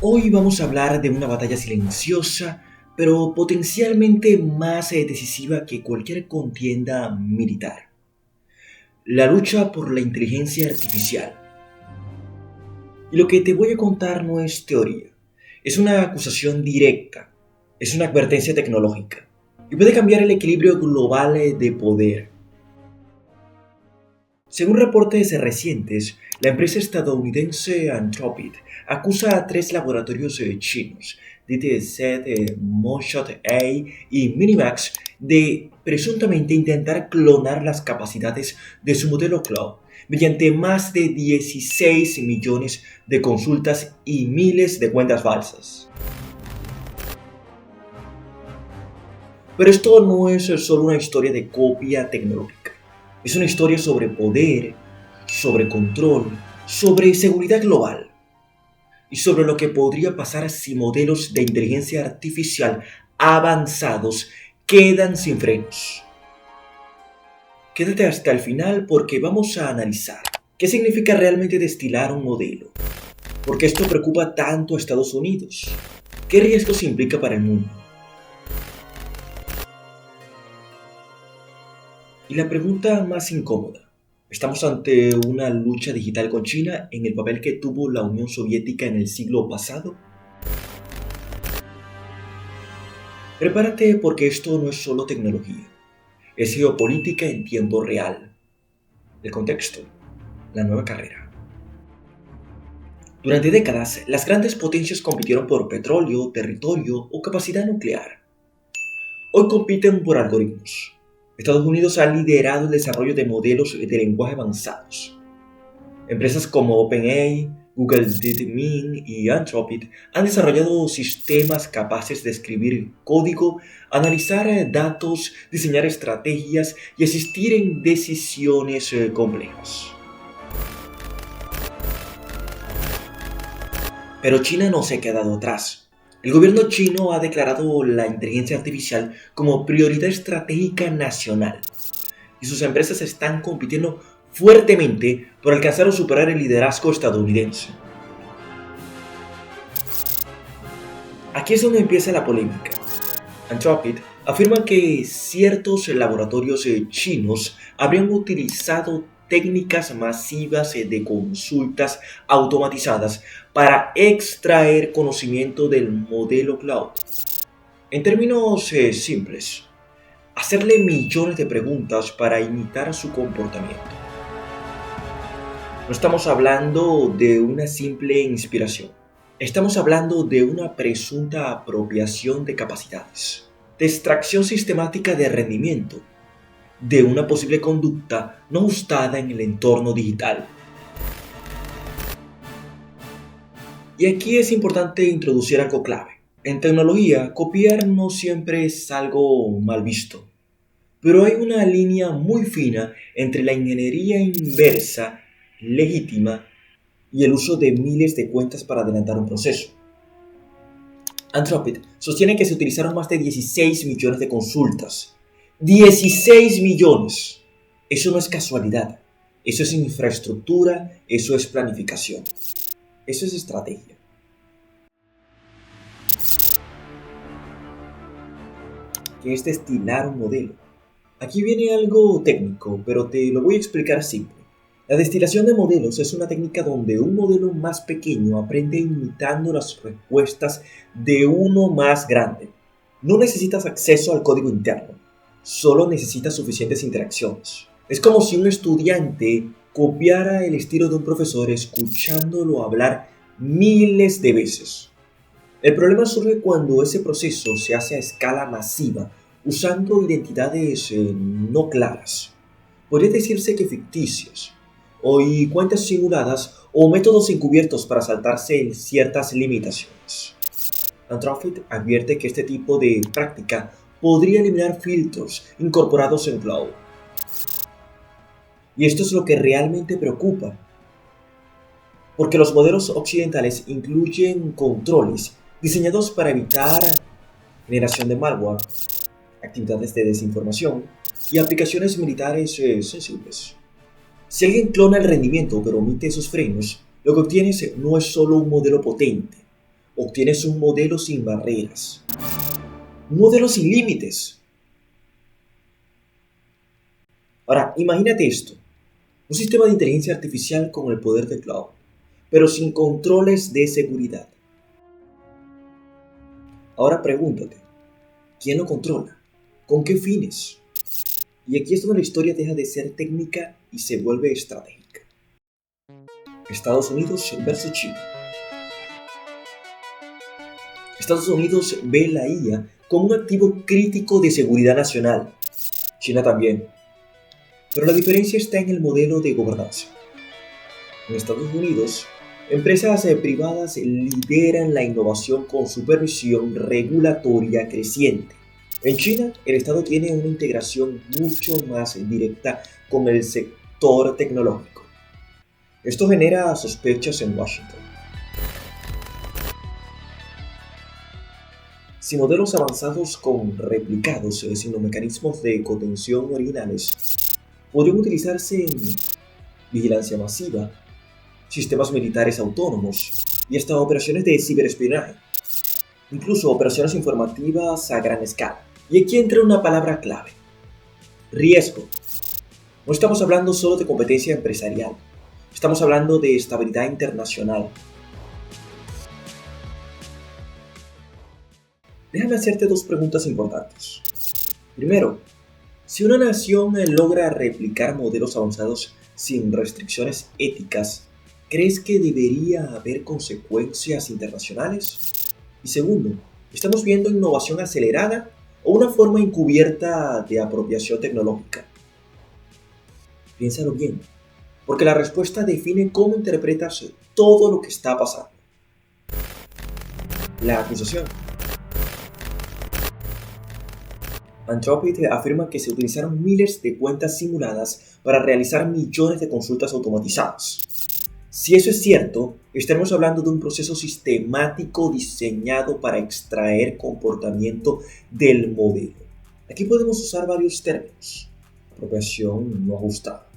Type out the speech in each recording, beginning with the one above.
Hoy vamos a hablar de una batalla silenciosa, pero potencialmente más decisiva que cualquier contienda militar. La lucha por la inteligencia artificial. Y lo que te voy a contar no es teoría, es una acusación directa, es una advertencia tecnológica, y puede cambiar el equilibrio global de poder. Según reportes recientes, la empresa estadounidense Anthropic acusa a tres laboratorios chinos, DTZ, Moonshot A y Minimax, de presuntamente intentar clonar las capacidades de su modelo Cloud mediante más de 16 millones de consultas y miles de cuentas falsas. Pero esto no es solo una historia de copia tecnológica. Es una historia sobre poder, sobre control, sobre seguridad global y sobre lo que podría pasar si modelos de inteligencia artificial avanzados quedan sin frenos. Quédate hasta el final porque vamos a analizar qué significa realmente destilar un modelo, por qué esto preocupa tanto a Estados Unidos, qué riesgos implica para el mundo. Y la pregunta más incómoda, ¿estamos ante una lucha digital con China en el papel que tuvo la Unión Soviética en el siglo pasado? Prepárate porque esto no es solo tecnología, es geopolítica en tiempo real. El contexto, la nueva carrera. Durante décadas, las grandes potencias compitieron por petróleo, territorio o capacidad nuclear. Hoy compiten por algoritmos. Estados Unidos ha liderado el desarrollo de modelos de lenguaje avanzados. Empresas como OpenAI, Google DeepMind y Anthropic han desarrollado sistemas capaces de escribir código, analizar datos, diseñar estrategias y asistir en decisiones complejas. Pero China no se ha quedado atrás. El gobierno chino ha declarado la inteligencia artificial como prioridad estratégica nacional y sus empresas están compitiendo fuertemente por alcanzar o superar el liderazgo estadounidense. Aquí es donde empieza la polémica. Anthropic afirma que ciertos laboratorios chinos habrían utilizado técnicas masivas de consultas automatizadas para extraer conocimiento del modelo cloud. En términos simples, hacerle millones de preguntas para imitar su comportamiento. No estamos hablando de una simple inspiración. Estamos hablando de una presunta apropiación de capacidades, de extracción sistemática de rendimiento, de una posible conducta no ajustada en el entorno digital. Y aquí es importante introducir algo clave. En tecnología, copiar no siempre es algo mal visto, pero hay una línea muy fina entre la ingeniería inversa, legítima, y el uso de miles de cuentas para adelantar un proceso. Anthropic sostiene que se utilizaron más de 16 millones de consultas. ¡16 millones! Eso no es casualidad. Eso es infraestructura, eso es planificación. Eso es estrategia. ¿Qué es destilar un modelo? Aquí viene algo técnico, pero te lo voy a explicar simple. La destilación de modelos es una técnica donde un modelo más pequeño aprende imitando las respuestas de uno más grande. No necesitas acceso al código interno, solo necesitas suficientes interacciones. Es como si un estudiante copiara el estilo de un profesor escuchándolo hablar miles de veces. El problema surge cuando ese proceso se hace a escala masiva, usando identidades no claras. Podría decirse que ficticias, o cuentas simuladas o métodos encubiertos para saltarse ciertas limitaciones. Anthropic advierte que este tipo de práctica podría eliminar filtros incorporados en Cloud. Y esto es lo que realmente preocupa, porque los modelos occidentales incluyen controles diseñados para evitar generación de malware, actividades de desinformación y aplicaciones militares sensibles. Si alguien clona el rendimiento pero omite esos frenos, lo que obtienes no es solo un modelo potente, obtienes un modelo sin barreras, un modelo sin límites. Ahora, imagínate esto, un sistema de inteligencia artificial con el poder de cloud, pero sin controles de seguridad. Ahora pregúntate, ¿quién lo controla? ¿Con qué fines? Y aquí es donde la historia deja de ser técnica y se vuelve estratégica. Estados Unidos versus China. Estados Unidos ve la IA como un activo crítico de seguridad nacional. China también. Pero la diferencia está en el modelo de gobernanza. En Estados Unidos, empresas privadas lideran la innovación con supervisión regulatoria creciente. En China, el Estado tiene una integración mucho más directa con el sector tecnológico. Esto genera sospechas en Washington. Si modelos avanzados con replicados sin los mecanismos de contención originales podrían utilizarse en vigilancia masiva, sistemas militares autónomos y hasta operaciones de ciberespionaje, incluso operaciones informativas a gran escala. Y aquí entra una palabra clave: riesgo. No estamos hablando solo de competencia empresarial, estamos hablando de estabilidad internacional. Déjame hacerte dos preguntas importantes. Primero, si una nación logra replicar modelos avanzados sin restricciones éticas, ¿crees que debería haber consecuencias internacionales? Y segundo, ¿estamos viendo innovación acelerada o una forma encubierta de apropiación tecnológica? Piénsalo bien, porque la respuesta define cómo interpretas todo lo que está pasando. La acusación. Anthropic afirma que se utilizaron miles de cuentas simuladas para realizar millones de consultas automatizadas. Si eso es cierto, estaremos hablando de un proceso sistemático diseñado para extraer comportamiento del modelo. Aquí podemos usar varios términos: apropiación no ajustada,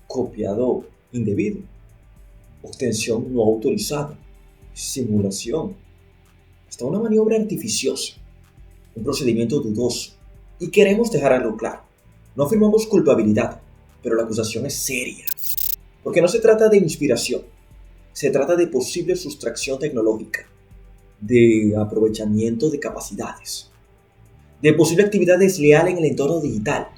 copiado indebido, obtención no autorizada, simulación, hasta una maniobra artificiosa, un procedimiento dudoso. Y queremos dejar algo claro: no afirmamos culpabilidad, pero la acusación es seria. Porque no se trata de inspiración, se trata de posible sustracción tecnológica, de aprovechamiento de capacidades, de posible actividad desleal en el entorno digital.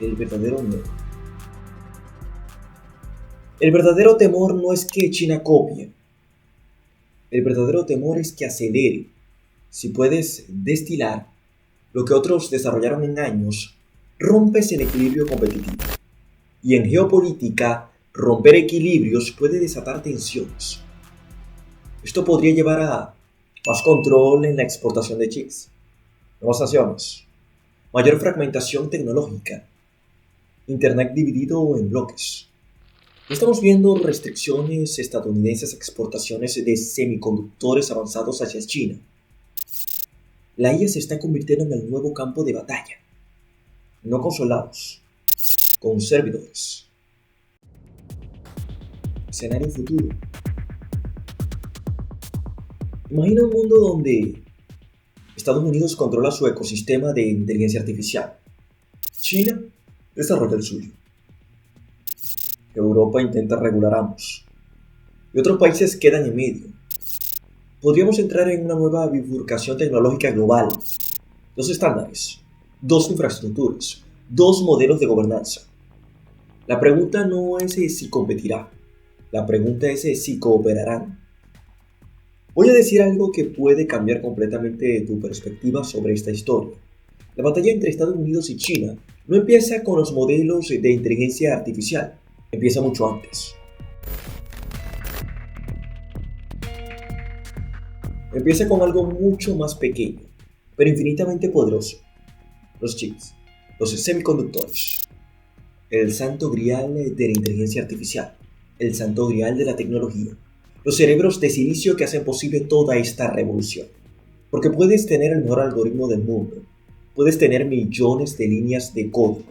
El verdadero miedo. El verdadero temor no es que China copie, el verdadero temor es que acelere. Si puedes destilar lo que otros desarrollaron en años, rompes el equilibrio competitivo. Y en geopolítica, romper equilibrios puede desatar tensiones. Esto podría llevar a más control en la exportación de chips, nuevas sanciones, mayor fragmentación tecnológica, Internet dividido en bloques. Estamos viendo restricciones estadounidenses a exportaciones de semiconductores avanzados hacia China. La IA se está convirtiendo en el nuevo campo de batalla, no con soldados, con servidores. Escenario futuro. Imagina un mundo donde Estados Unidos controla su ecosistema de inteligencia artificial. China desarrolla el suyo. Europa intenta regular ambos. Y otros países quedan en medio. Podríamos entrar en una nueva bifurcación tecnológica global. Dos estándares, dos infraestructuras, dos modelos de gobernanza. La pregunta no es si competirá, la pregunta es si cooperarán. Voy a decir algo que puede cambiar completamente tu perspectiva sobre esta historia. La batalla entre Estados Unidos y China no empieza con los modelos de inteligencia artificial, empieza mucho antes. Empieza con algo mucho más pequeño, pero infinitamente poderoso: los chips, los semiconductores, el santo grial de la inteligencia artificial, el santo grial de la tecnología, los cerebros de silicio que hacen posible toda esta revolución. Porque puedes tener el mejor algoritmo del mundo, puedes tener millones de líneas de código,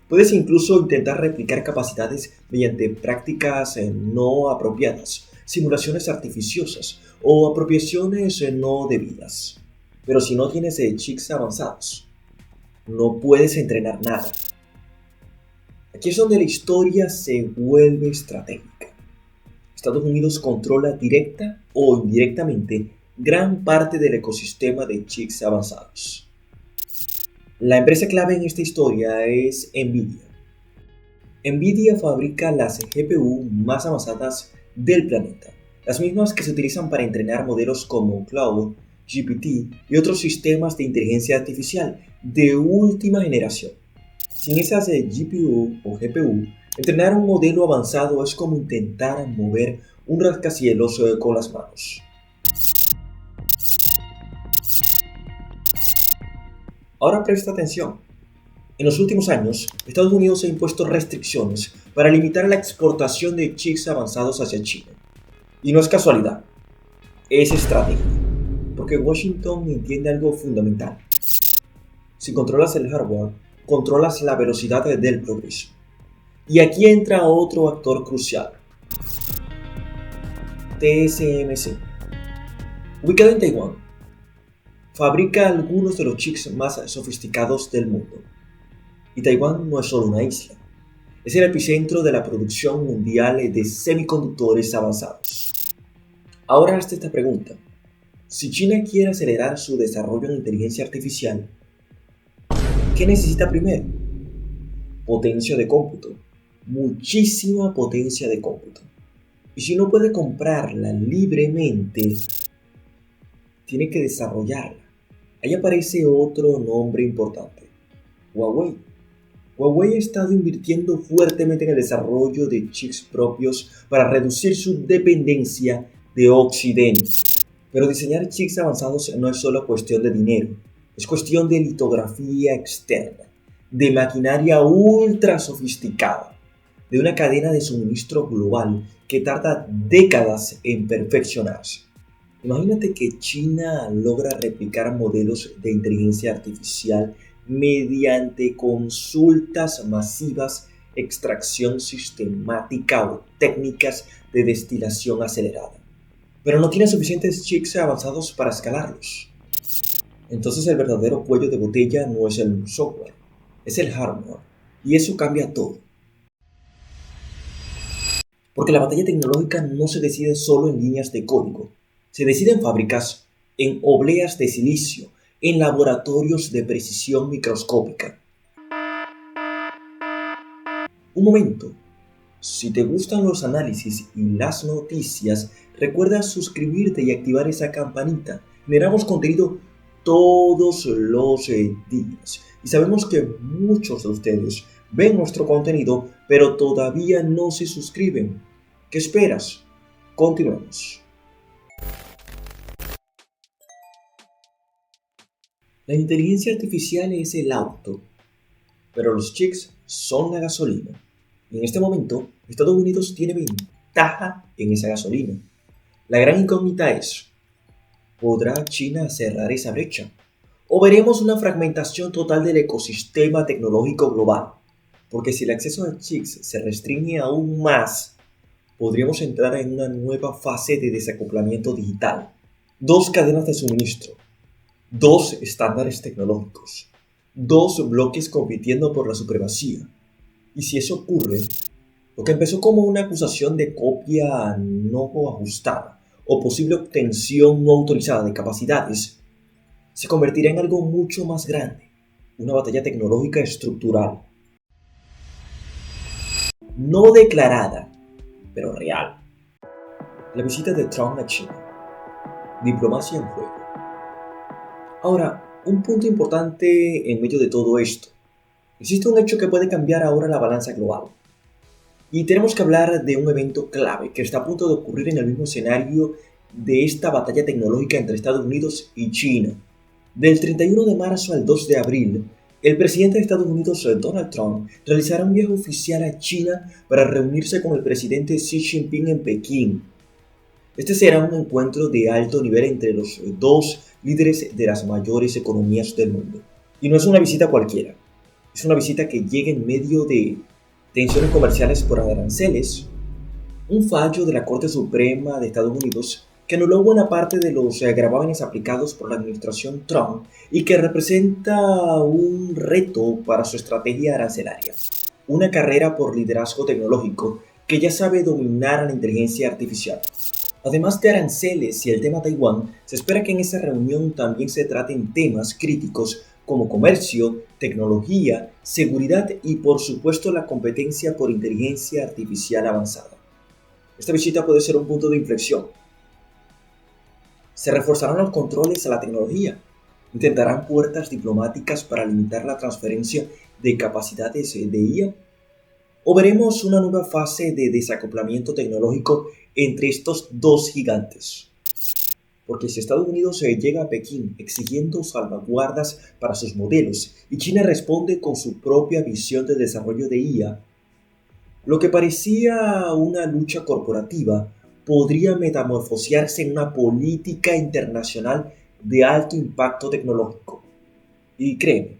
puedes incluso intentar replicar capacidades mediante prácticas no apropiadas. simulaciones artificiosas o apropiaciones no debidas. Pero si no tienes chips avanzados, no puedes entrenar nada. Aquí es donde la historia se vuelve estratégica. Estados Unidos controla directa o indirectamente gran parte del ecosistema de chips avanzados. La empresa clave en esta historia es Nvidia. Nvidia fabrica las GPU más avanzadas del planeta, las mismas que se utilizan para entrenar modelos como Cloud, GPT y otros sistemas de inteligencia artificial de última generación. Sin esas GPU o GPU, entrenar un modelo avanzado es como intentar mover un rascacielos con las manos. Ahora presta atención. En los últimos años, Estados Unidos ha impuesto restricciones para limitar la exportación de chips avanzados hacia China. Y no es casualidad, es estrategia, porque Washington entiende algo fundamental. Si controlas el hardware, controlas la velocidad del progreso. Y aquí entra otro actor crucial, TSMC. Ubicado en Taiwán, fabrica algunos de los chips más sofisticados del mundo. Y Taiwán no es solo una isla, es el epicentro de la producción mundial de semiconductores avanzados. Ahora hazte esta pregunta: si China quiere acelerar su desarrollo en inteligencia artificial, ¿qué necesita primero? Potencia de cómputo, muchísima potencia de cómputo. Y si no puede comprarla libremente, tiene que desarrollarla. Ahí aparece otro nombre importante: Huawei. Huawei ha estado invirtiendo fuertemente en el desarrollo de chips propios para reducir su dependencia de Occidente. Pero diseñar chips avanzados no es solo cuestión de dinero, es cuestión de litografía externa, de maquinaria ultra sofisticada, de una cadena de suministro global que tarda décadas en perfeccionarse. Imagínate que China logra replicar modelos de inteligencia artificial mediante consultas masivas, extracción sistemática o técnicas de destilación acelerada, pero no tiene suficientes chips avanzados para escalarlos. Entonces el verdadero cuello de botella no es el software, es el hardware, y eso cambia todo. Porque la batalla tecnológica no se decide solo en líneas de código, se decide en fábricas, en obleas de silicio, en laboratorios de precisión microscópica. Un momento, si te gustan los análisis y las noticias, recuerda suscribirte y activar esa campanita. Generamos contenido todos los días y sabemos que muchos de ustedes ven nuestro contenido pero todavía no se suscriben. ¿Qué esperas? Continuemos. La inteligencia artificial es el auto, pero los chips son la gasolina. Y en este momento, Estados Unidos tiene ventaja en esa gasolina. La gran incógnita es: ¿podrá China cerrar esa brecha? ¿O veremos una fragmentación total del ecosistema tecnológico global? Porque si el acceso a chips se restringe aún más, podríamos entrar en una nueva fase de desacoplamiento digital. Dos cadenas de suministro, dos estándares tecnológicos, dos bloques compitiendo por la supremacía. Y si eso ocurre, lo que empezó como una acusación de copia no ajustada o posible obtención no autorizada de capacidades, se convertirá en algo mucho más grande, una batalla tecnológica estructural. No declarada, pero real. La visita de Trump a China. Diplomacia en juego. Ahora, un punto importante en medio de todo esto. Existe un hecho que puede cambiar ahora la balanza global. Y tenemos que hablar de un evento clave que está a punto de ocurrir en el mismo escenario de esta batalla tecnológica entre Estados Unidos y China. Del 31 de marzo al 2 de abril, el presidente de Estados Unidos, Donald Trump, realizará un viaje oficial a China para reunirse con el presidente Xi Jinping en Pekín. Este será un encuentro de alto nivel entre los dos líderes de las mayores economías del mundo. Y no es una visita cualquiera. Es una visita que llega en medio de tensiones comerciales por aranceles, Un fallo de la Corte Suprema de Estados Unidos que anuló buena parte de los gravámenes aplicados por la administración Trump y que representa un reto para su estrategia arancelaria. Una carrera por liderazgo tecnológico que ya sabe dominar a la inteligencia artificial. Además de aranceles y el tema Taiwán, se espera que en esa reunión también se traten temas críticos como comercio, tecnología, seguridad y por supuesto la competencia por inteligencia artificial avanzada. Esta visita puede ser un punto de inflexión. Se reforzarán los controles a la tecnología, intentarán puertas diplomáticas para limitar la transferencia de capacidades de IA, o veremos una nueva fase de desacoplamiento tecnológico entre estos dos gigantes. Porque si Estados Unidos llega a Pekín exigiendo salvaguardas para sus modelos y China responde con su propia visión de desarrollo de IA, lo que parecía una lucha corporativa podría metamorfosearse en una política internacional de alto impacto tecnológico. Y créeme,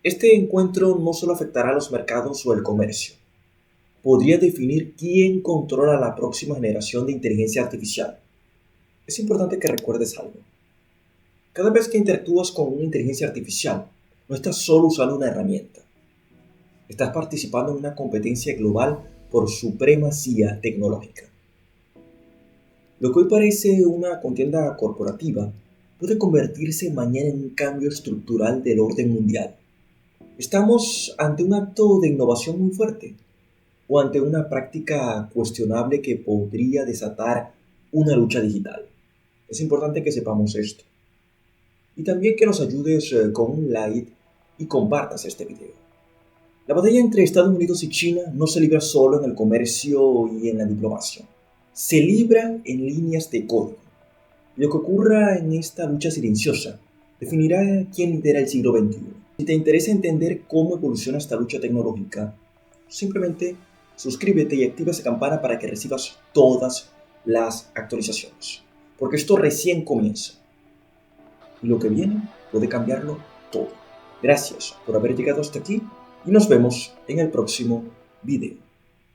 este encuentro no solo afectará a los mercados o el comercio, podría definir quién controla la próxima generación de inteligencia artificial. Es importante que recuerdes algo. Cada vez que interactúas con una inteligencia artificial, no estás solo usando una herramienta. Estás participando en una competencia global por supremacía tecnológica. Lo que hoy parece una contienda corporativa puede convertirse mañana en un cambio estructural del orden mundial. ¿Estamos ante un acto de innovación muy fuerte o ante una práctica cuestionable que podría desatar una lucha digital? Es importante que sepamos esto. Y también que nos ayudes con un like y compartas este video. La batalla entre Estados Unidos y China no se libra solo en el comercio y en la diplomacia. Se libra en líneas de código. Lo que ocurra en esta lucha silenciosa definirá quién lidera el siglo XXI. Si te interesa entender cómo evoluciona esta lucha tecnológica, simplemente suscríbete y activa esa campana para que recibas todas las actualizaciones. Porque esto recién comienza. Y lo que viene puede cambiarlo todo. Gracias por haber llegado hasta aquí y nos vemos en el próximo video.